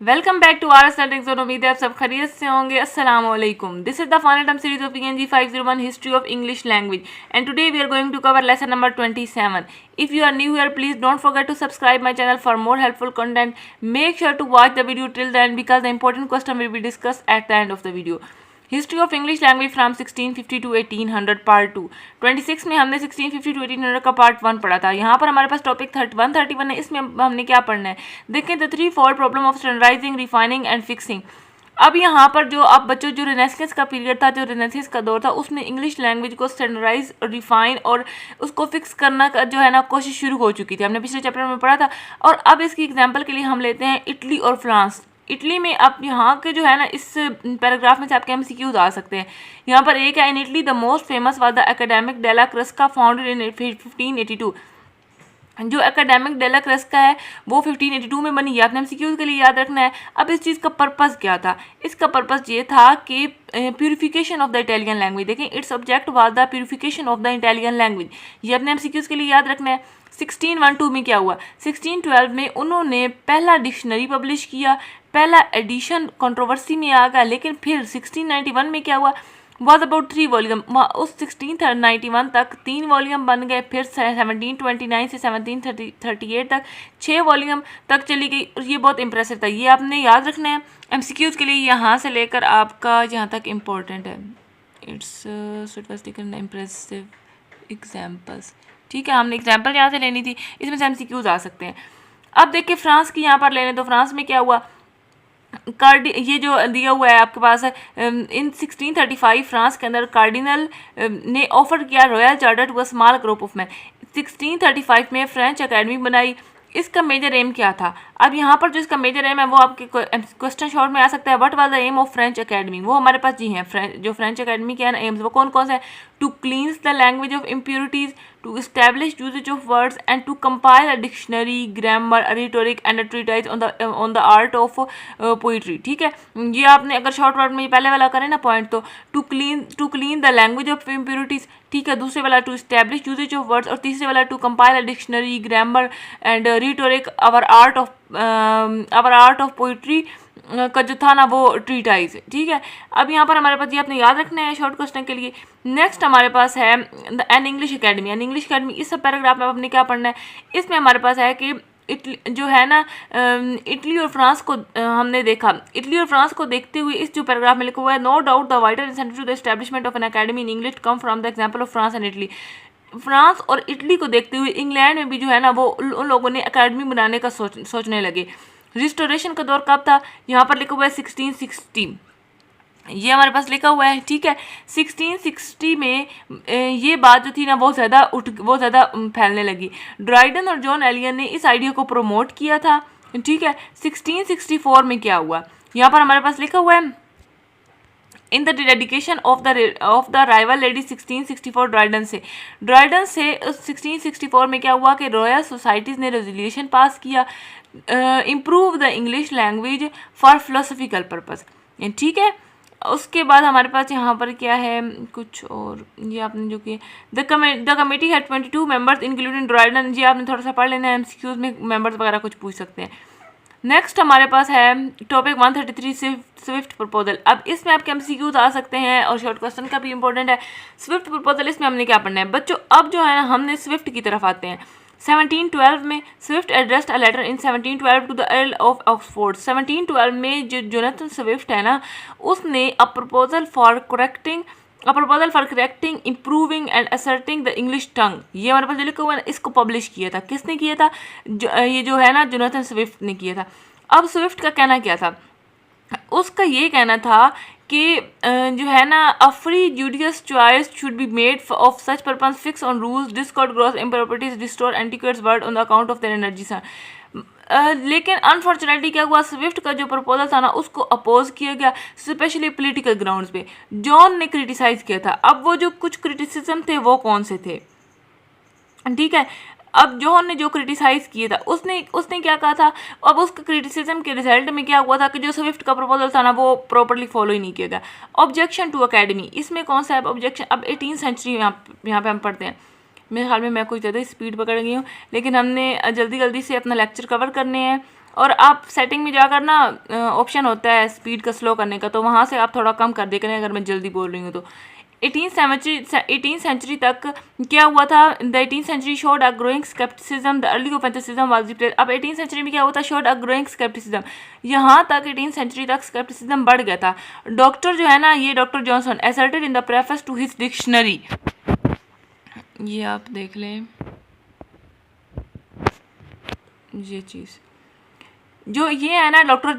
Welcome back to our studies zone. उम्मीद है आप सब खैरियत से होंगे। अस्सलाम वालेकुम। This is the final term series of PNG 501 history of English language and today we are going to cover lesson number 27. If you are new here, please don't forget to subscribe my channel for more helpful content. Make sure to watch the video till the end because the important question will be discussed at the end of the video. History of English language from 1650 to 1800 part 2. 26 में हमने 1650 to 1800 का part 1 पढ़ा था। यहाँ पर हमारे पास topic 131 है। इसमें हमने क्या पढ़ना है देखें, the 3-fold problem of standardising, refining and fixing. अब यहाँ पर जो आप बच्चों जो रेनेसेंस का पीरियड था, जो रेनेसेंस का दौर था, उसमें इंग्लिश लैंग्वेज को स्टैंडर्डाइज, रिफाइन और उसको फिक्स करना का जो है ना कोशिश शुरू हो चुकी थी। हमने पिछले चैप्टर में पढ़ा था। और अब इसकी एग्जाम्पल के लिए हम लेते हैं इटली और फ्रांस। इटली में आप यहाँ के जो है ना इस पैराग्राफ में से आपके MCQs आ सकते हैं। यहाँ पर एक है, in Italy the most famous was the academic della Crusca founded in 1582। जो एकेडमिक डेला क्रेस्का है वो 1582 में बनी। आपने MCQs के लिए याद रखना है। अब इस चीज़ का पर्पज़ क्या था? इसका पर्पज़ ये था कि purification of the Italian language. देखें, its object was the purification of the Italian language. ये अपने MCQs के लिए याद रखना है। 1612 में क्या हुआ? 1612 में उन्होंने पहला डिक्शनरी पब्लिश किया, पहला एडिशन कंट्रोवर्सी में आ गया। लेकिन फिर 1691 में क्या हुआ? Was about 3 volume. उस 1691 तक 3 वॉल्यूम बन गए। फिर 1729 से 1738 तक 6 वॉल्यूम तक चली गई। और ये बहुत इंप्रेसिव था। ये आपने याद रखना है MCQs के लिए। यहाँ से लेकर आपका यहाँ तक इम्पोर्टेंट है। It's impressive examples. ठीक है, हमने एग्जाम्पल यहाँ से लेनी थी, इसमें से MCQs आ सकते हैं। अब देखिए फ्रांस की यहाँ पर लेने, तो फ्रांस में क्या हुआ? ये जो दिया हुआ है आपके पास है, इन 1635 फ्रांस के अंदर कार्डिनल ने ऑफर किया royal charter to a small group of men. 1635 में फ्रेंच अकेडमी बनाई। इसका मेजर एम क्या था? अब यहाँ पर जो इसका मेजर एम है वो आपके क्वेश्चन शॉर्ट में आ सकता है। What was the aim of French academy? वो हमारे पास जी हैं, जो फ्रेंच अकेडमी के है एम्स, वो कौन कौन से हैं? To cleanse the language of impurities, to establish usage of words and to compile a dictionary, grammar, a rhetoric and a treatise on the art of poetry. ठीक है, ये आपने अगर शॉर्ट वर्ड में पहले वाला करें ना पॉइंट, तो to clean the language of impurities. ठीक है, दूसरे वाला to establish usage of words, और तीसरे वाला to compile a dictionary, grammar and rhetoric, our art of poetry का जो था ना वो ट्रीटाइज। ठीक है, अब यहाँ पर हमारे पास ये आपने याद रखना है शॉर्ट क्वेश्चन के लिए। नेक्स्ट हमारे पास है an English academy. An English academy, इस सब पैराग्राफ में आपने क्या पढ़ना है? इसमें हमारे पास है कि इटली जो है ना, इटली और फ्रांस को हमने देखा। इटली और फ्रांस को देखते हुए इस जो पैराग्राफ में लिखा हुआ है, no doubt the wider incentive to the establishment of an academy in English come from the example of France and Italy. France और इटली को देखते हुए इंग्लैंड में भी जो है ना वो उन लोगों ने अकेडमी बनाने का सोचने लगे। रिस्टोरेशन का दौर कब था? यहाँ पर लिखा हुआ है 1660, ये हमारे पास लिखा हुआ है। ठीक है, 1660 में ये बात जो थी ना बहुत ज़्यादा फैलने लगी। ड्राइडन और जॉन एलियन ने इस आइडिया को प्रमोट किया था। ठीक है, 1664 में क्या हुआ? यहाँ पर हमारे पास लिखा हुआ है, in the dedication of the rival lady 1664 Dryden से 1664 में क्या हुआ कि रॉयल सोसाइटीज़ ने रेजोल्यूशन पास किया, improve the English language for philosophical purpose. ठीक है, उसके बाद हमारे पास यहाँ पर क्या है कुछ और, ये आपने जो कि the committee had 22 members including Dryden. जी आपने थोड़ा सा पढ़ लेना है, MCQs में मेंबर्स वगैरह कुछ पूछ सकते हैं। नेक्स्ट हमारे पास है टॉपिक 133 स्विफ्ट प्रपोजल। अब इसमें आपके MCQs आ सकते हैं और शॉर्ट क्वेश्चन का भी इंपॉर्टेंट है। स्विफ्ट प्रपोजल, इसमें हमने क्या पढ़ना है बच्चों? अब जो है ना हमने स्विफ्ट की तरफ आते हैं। 1712 में Swift addressed a letter in 1712 to the Earl of Oxford. 1712 में जो जोनाथन स्विफ्ट है ना, उसने a proposal for correcting, improving and asserting the English tongue, ये हमारे पास जो लिखा हुआ है, इसको पब्लिश किया था। किसने किया था? ये जो है ना जोनाथन स्विफ्ट ने किया था। अब स्विफ्ट का कहना क्या था? उसका ये कहना था कि जो है ना, a free judicious choice should be made of such purpose, fix on rules, discard gross improprieties, restore antiquates word on the account of their energy. लेकिन अनफॉर्चुनेटली क्या हुआ? स्विफ्ट का जो प्रपोजल था ना उसको अपोज किया गया, स्पेशली पॉलिटिकल ग्राउंड्स पे। जॉन ने क्रिटिसाइज किया था। अब वो जो कुछ क्रिटिसिज्म थे वो कौन से थे? ठीक है, अब जॉन ने जो क्रिटिसाइज किया था उसने क्या कहा था? अब उसके क्रिटिसिज्म के रिजल्ट में क्या हुआ था कि जो स्विफ्ट का प्रपोजल था ना वो प्रॉपरली फॉलो ही नहीं किया गया। ऑब्जेक्शन टू अकेडमी, इसमें कौन सा है ऑब्जेक्शन? अब 18th सेंचुरी यहाँ पे हम पढ़ते हैं। मेरे ख्याल में मैं कुछ ज़्यादा स्पीड पकड़ गई हूँ, लेकिन हमने जल्दी से अपना लेक्चर कवर करने हैं और आप सेटिंग में जाकर ना ऑप्शन होता है स्पीड का स्लो करने का, तो वहाँ से आप थोड़ा कम कर दे करें अगर मैं जल्दी बोल रही हूँ तो। 18th century तक क्या हुआ था, the 18th century showed a growing skepticism, the early Romanticism was replaced। अब 18th century में क्या हुआ था, showed a growing skepticism, यहाँ तक 18th century तक skepticism बढ़ गया था। डॉक्टर जो है ना, ये doctor Johnson asserted in the preface to his dictionary, ये आप देख लें ये चीज़ जो ये है ना, डॉक्टर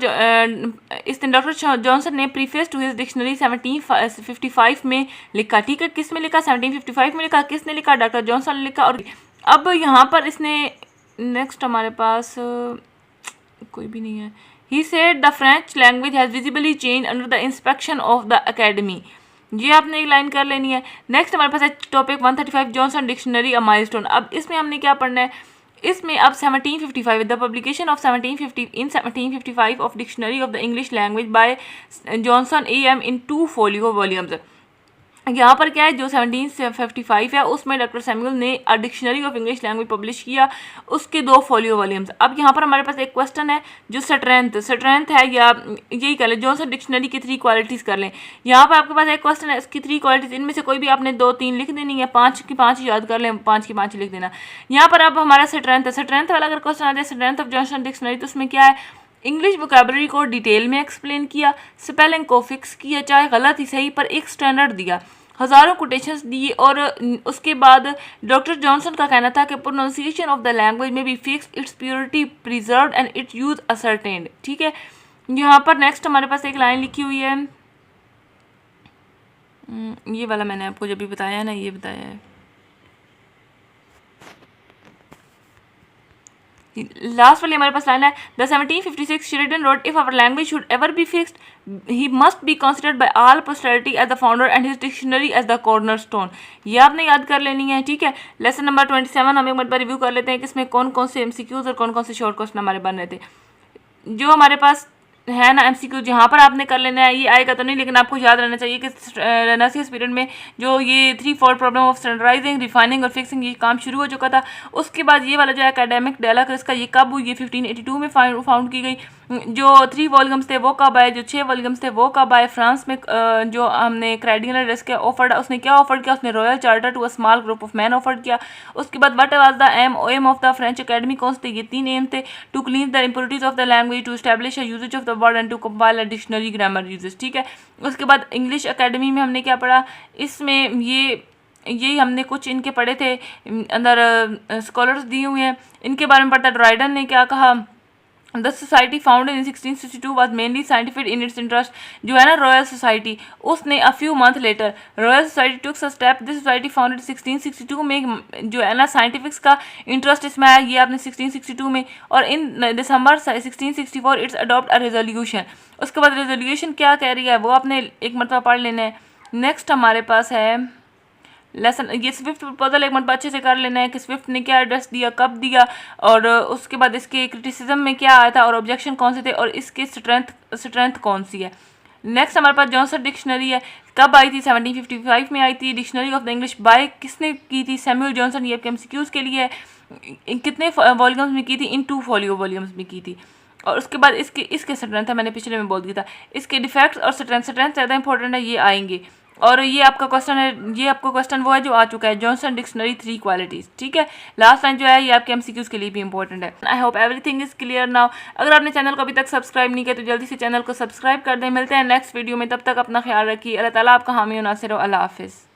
जॉनसन ने प्रीफेस टू हिज डिक्शनरी 1755 में लिखा। ठीक है, किस में लिखा, 1755 में लिखा। किसने लिखा, डॉक्टर जॉनसन ने लिखा। और अब यहाँ पर इसने नेक्स्ट हमारे पास कोई भी नहीं है। He said the French language has visibly change under the inspection of the academy, ये आपने एक लाइन कर लेनी है। नेक्स्ट हमारे पास है topic 135 Johnson dictionary a milestone. अब इसमें हमने क्या पढ़ना है, इसमें अब 1755 the publication of 1755 of dictionary of the English language by Johnson AM in 2 folio volumes. यहाँ पर क्या है, जो 1755 है उसमें डॉक्टर सैमुअल ने a dictionary of English language publish किया, उसके 2 फोलियो वॉल्यूम्स। अब यहाँ पर हमारे पास एक क्वेश्चन है जो स्ट्रेंथ है, या यही कर लें जॉनसन डिक्शनरी की 3 क्वालिटीज़ कर लें। यहाँ पर आपके पास एक क्वेश्चन है, इसकी 3 क्वालिटीज़, इनमें से कोई भी आपने 2-3 लिख देनी है, 5 की 5 याद कर लें, 5 की 5 लिख देना। यहाँ पर अब हमारा स्ट्रेंथ वाला अगर क्वेश्चन आ जाए, स्ट्रेंथ ऑफ जॉनसन डिक्शनरी, तो उसमें क्या है, इंग्लिश वोकैबुलरी को डिटेल में एक्सप्लेन किया, स्पेलिंग को फिक्स किया, चाहे गलत ही सही पर एक स्टैंडर्ड दिया, हज़ारों कोटेशंस दिए। और उसके बाद डॉक्टर जॉनसन का कहना था कि प्रोनाउंसिएशन ऑफ द लैंग्वेज में B fix, it's purity preserved and it's use ascertained. ठीक है, यहाँ पर नेक्स्ट हमारे पास एक लाइन लिखी हुई है, ये वाला मैंने आपको जब भी बताया है ना, ये बताया है। लास्ट वाली हमारे पास लाइन है, the 1756 Sheridan wrote, if our language should ever be fixed he must be considered by all posterity as the founder and his dictionary as the cornerstone. ये आपने याद कर लेनी है। ठीक है, लेसन नंबर 27 हम एक बार रिव्यू कर लेते हैं कि इसमें कौन कौन से MCQs और कौन कौन से शॉर्ट क्वेश्चन हमारे बन रहे थे। जो हमारे पास है ना MCQ, जहाँ पर आपने कर लेना है, ये आएगा तो नहीं, लेकिन आपको याद रहना चाहिए कि रेनेसांस पीरियड में जो ये 3-4 प्रॉब्लम ऑफ स्टैंडर्डाइजिंग, रिफाइनिंग और फिक्सिंग, ये काम शुरू हो चुका था। उसके बाद ये वाला जो एकेडमिक डायलॉग इसका ये कब हुई, ये 1582 में फाउंड की गई। जो 3 वॉल्यूम्स थे वो कब आए, जो 6 वॉल्यूम्स थे वो कब आए। फ्रांस में जो हमने क्राइडियन एड्रेस के ऑफर्ड, उसने क्या ऑफर किया, उसने royal charter to a small group of men offered किया। उसके बाद what was the aim of the French academy, कौन से, ये 3 एम थे, to clean the impurities of the language, to establish a usage of the word and to compile a dictionary grammar usage. ठीक है, उसके बाद इंग्लिश अकेडमी में हमने क्या पढ़ा, इसमें यही हमने कुछ इनके पढ़े थे, अंदर स्कॉलर्स दिए हुए हैं, इनके बारे में पढ़ता। ड्राइडन ने क्या कहा, the society founded in 1662 was mainly scientific in its interest. जो है ना रॉयल सोसाइटी, उसने a few month later royal society took a step, this society founded 1662 में, जो है ना साइंटिफिक्स का इंटरेस्ट इसमें आया, ये आपने 1662 में। और इन दिसंबर 1664 इट्स अडॉप्ट अ रेजोल्यूशन। उसके बाद रेजोल्यूशन क्या कह रही है वो आपने एक मरतबा पढ़ लेना है। नेक्स्ट हमारे पास है लेसन, ये स्विफ्ट प्रपोजल एक मरतबा अच्छे से कर लेना है कि स्विफ्ट ने क्या एड्रेस दिया, कब दिया, और उसके बाद इसके क्रिटिसिज्म में क्या आया था और ऑब्जेक्शन कौन से थे, और इसकी स्ट्रेंथ कौन सी है। नेक्स्ट हमारे पास जॉनसन डिक्शनरी है, कब आई थी, 1755 में आई थी। Dictionary of the English by किसने की थी, सैमुअल जॉनसन। ये MCQs के लिए कितने वॉल्यूम्स में की थी, इन 2 फोलियो वॉल्यूम्स में की थी। और उसके बाद इसके स्ट्रेंथ है, मैंने पिछले में बोल दिया था। इसके डिफेक्ट्स और स्ट्रेंथ ज़्यादा इंपॉर्टेंट है, ये आएंगे। और ये आपका क्वेश्चन है, ये आपको क्वेश्चन वो है जो आ चुका है, जॉनसन डिक्शनरी 3 क्वालिटीज़। ठीक है, लास्ट लाइन जो है ये आपके MCQs के लिए भी इंपॉर्टेंट है। I hope everything is clear now. अगर आपने चैनल को अभी तक सब्सक्राइब नहीं किया तो जल्दी से चैनल को सब्सक्राइब कर दें। मिलते हैं नेक्स्ट वीडियो में, तब तक अपना ख्याल रखिए। अल्लाह ताला आपका हामी और नासिर हो। अल्लाह हाफिज़।